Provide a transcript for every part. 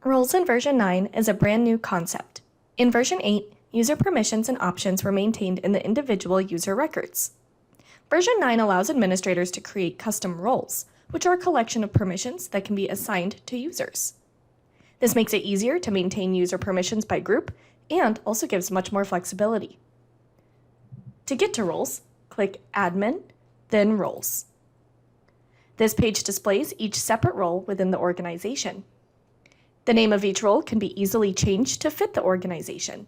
Roles in version 9 is a brand new concept. In version 8, user permissions and options were maintained in the individual user records. Version 9 allows administrators to create custom roles, which are a collection of permissions that can be assigned to users. This makes it easier to maintain user permissions by group and also gives much more flexibility. To get to roles, click Admin, then Roles. This page displays each separate role within the organization. The name of each role can be easily changed to fit the organization.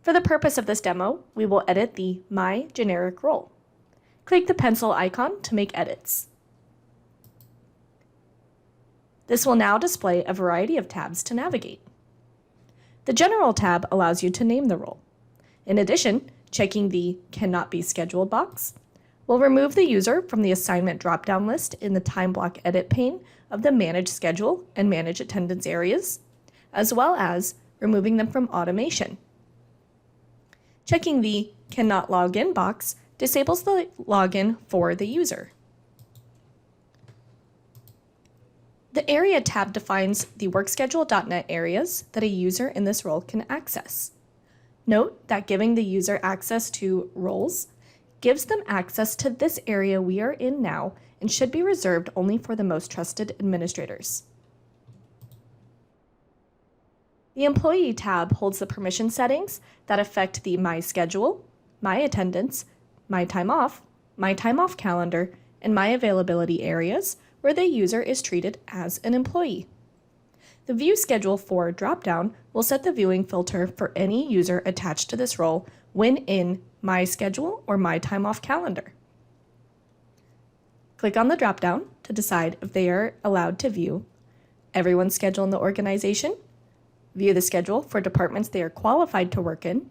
For the purpose of this demo, we will edit the My Generic Role. Click the pencil icon to make edits. This will now display a variety of tabs to navigate. The General tab allows you to name the role. In addition, checking the Cannot Be Scheduled box will remove the user from the assignment drop-down list in the Time Block Edit pane of the Manage Schedule and Manage Attendance areas, as well as removing them from automation. Checking the Cannot Log In box disables the login for the user. The Area tab defines the WorkSchedule.net areas that a user in this role can access. Note that giving the user access to roles gives them access to this area we are in now and should be reserved only for the most trusted administrators. The Employee tab holds the permission settings that affect the My Schedule, My Attendance, My Time Off calendar, and My Availability areas where the user is treated as an employee. The View Schedule For dropdown will set the viewing filter for any user attached to this role when in My Schedule or My Time Off calendar. Click on the dropdown to decide if they are allowed to view everyone's schedule in the organization, view the schedule for departments they are qualified to work in,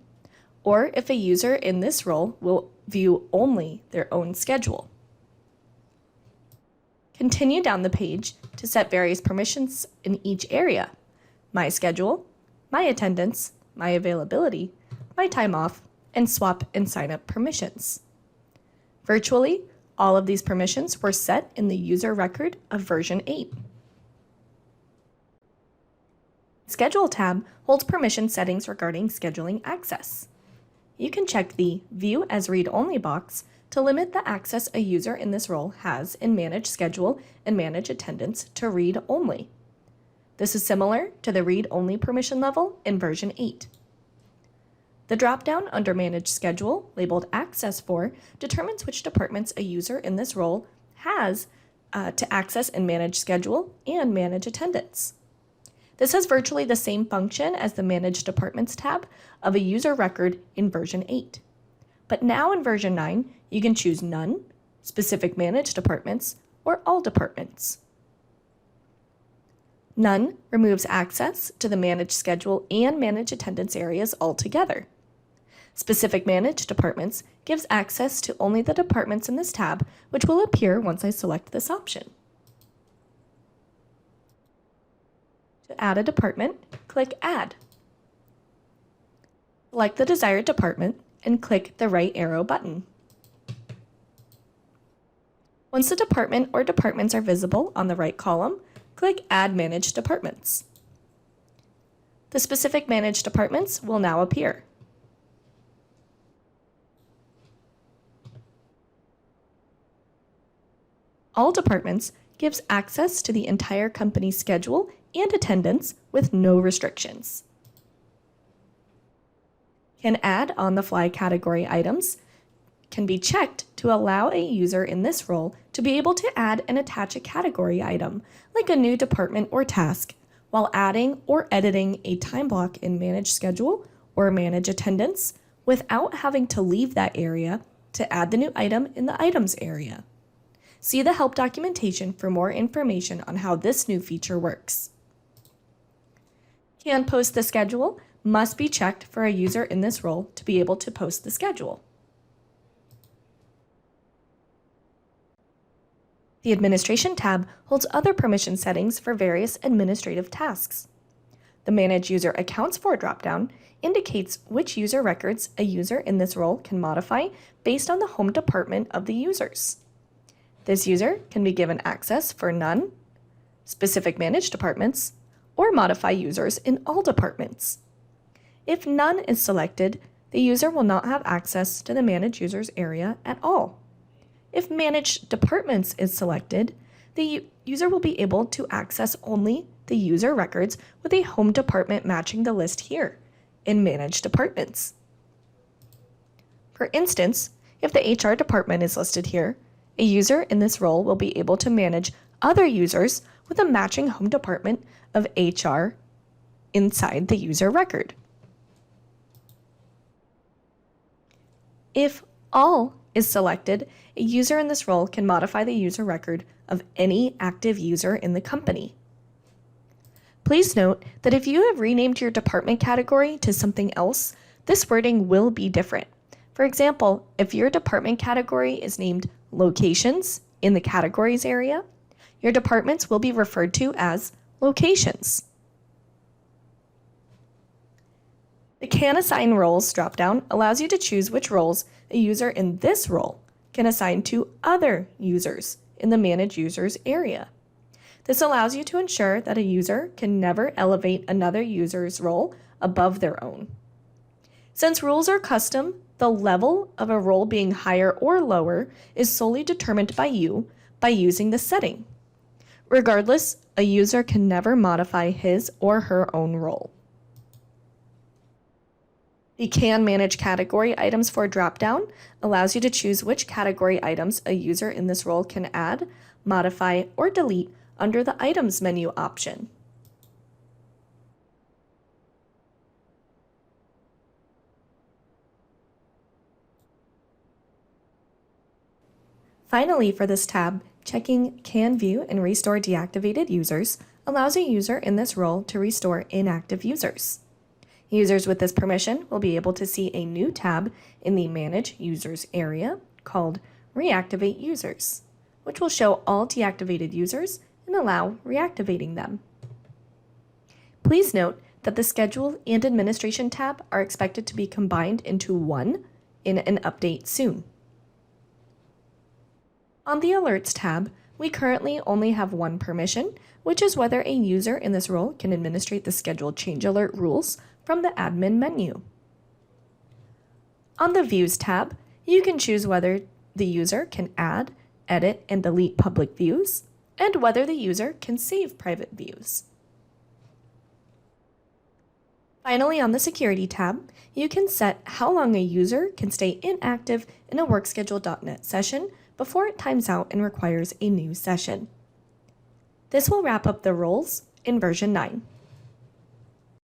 or if a user in this role will view only their own schedule. Continue down the page to set various permissions in each area: My Schedule, My Attendance, My Availability, My Time Off, and Swap and Sign Up permissions. Virtually, all of these permissions were set in the user record of version 8. Schedule tab holds permission settings regarding scheduling access. You can check the View as Read-Only box to limit the access a user in this role has in Manage Schedule and Manage Attendance to read only. This is similar to the read-only permission level in version 8. The drop-down under Manage Schedule, labeled Access For, determines which departments a user in this role has to access and manage schedule and manage attendance. This has virtually the same function as the Manage Departments tab of a user record in version 8. But now in version 9, you can choose None, Specific Managed Departments, or All Departments. None removes access to the Manage Schedule and Manage Attendance areas altogether. Specific Managed Departments gives access to only the departments in this tab, which will appear once I select this option. To add a department, click Add. Select the desired department and click the right arrow button. Once the department or departments are visible on the right column, click Add Managed Departments. The specific managed departments will now appear. All Departments gives access to the entire company's schedule and attendance with no restrictions. Can add on-the-fly category items can be checked to allow a user in this role to be able to add and attach a category item, like a new department or task, while adding or editing a time block in Manage Schedule or Manage Attendance without having to leave that area to add the new item in the Items area. See the help documentation for more information on how this new feature works. Can post the schedule must be checked for a user in this role to be able to post the schedule. The Administration tab holds other permission settings for various administrative tasks. The Manage User Accounts For dropdown indicates which user records a user in this role can modify based on the home department of the users. This user can be given access for None, Specific Managed Departments, or modify users in all departments. If none is selected, the user will not have access to the Manage Users area at all. If Manage Departments is selected, the user will be able to access only the user records with a home department matching the list here in Manage Departments. For instance, if the HR department is listed here, a user in this role will be able to manage other users with a matching home department of HR inside the user record. If All is selected, a user in this role can modify the user record of any active user in the company. Please note that if you have renamed your department category to something else, this wording will be different. For example, if your department category is named Locations in the Categories area, your departments will be referred to as locations. The Can Assign Roles dropdown allows you to choose which roles a user in this role can assign to other users in the Manage Users area. This allows you to ensure that a user can never elevate another user's role above their own. Since roles are custom, the level of a role being higher or lower is solely determined by you by using the setting. Regardless, a user can never modify his or her own role. The Can Manage Category Items for dropdown allows you to choose which category items a user in this role can add, modify, or delete under the Items menu option. Finally, for this tab, checking Can View and Restore Deactivated Users allows a user in this role to restore inactive users. Users with this permission will be able to see a new tab in the Manage Users area called Reactivate Users, which will show all deactivated users and allow reactivating them. Please note that the Schedule and Administration tab are expected to be combined into one in an update soon. On the Alerts tab, we currently only have one permission, which is whether a user in this role can administrate the Schedule Change Alert rules from the Admin menu. On the Views tab, you can choose whether the user can add, edit, and delete public views, and whether the user can save private views. Finally, on the Security tab, you can set how long a user can stay inactive in a WorkSchedule.net session before it times out and requires a new session. This will wrap up the roles in version 9.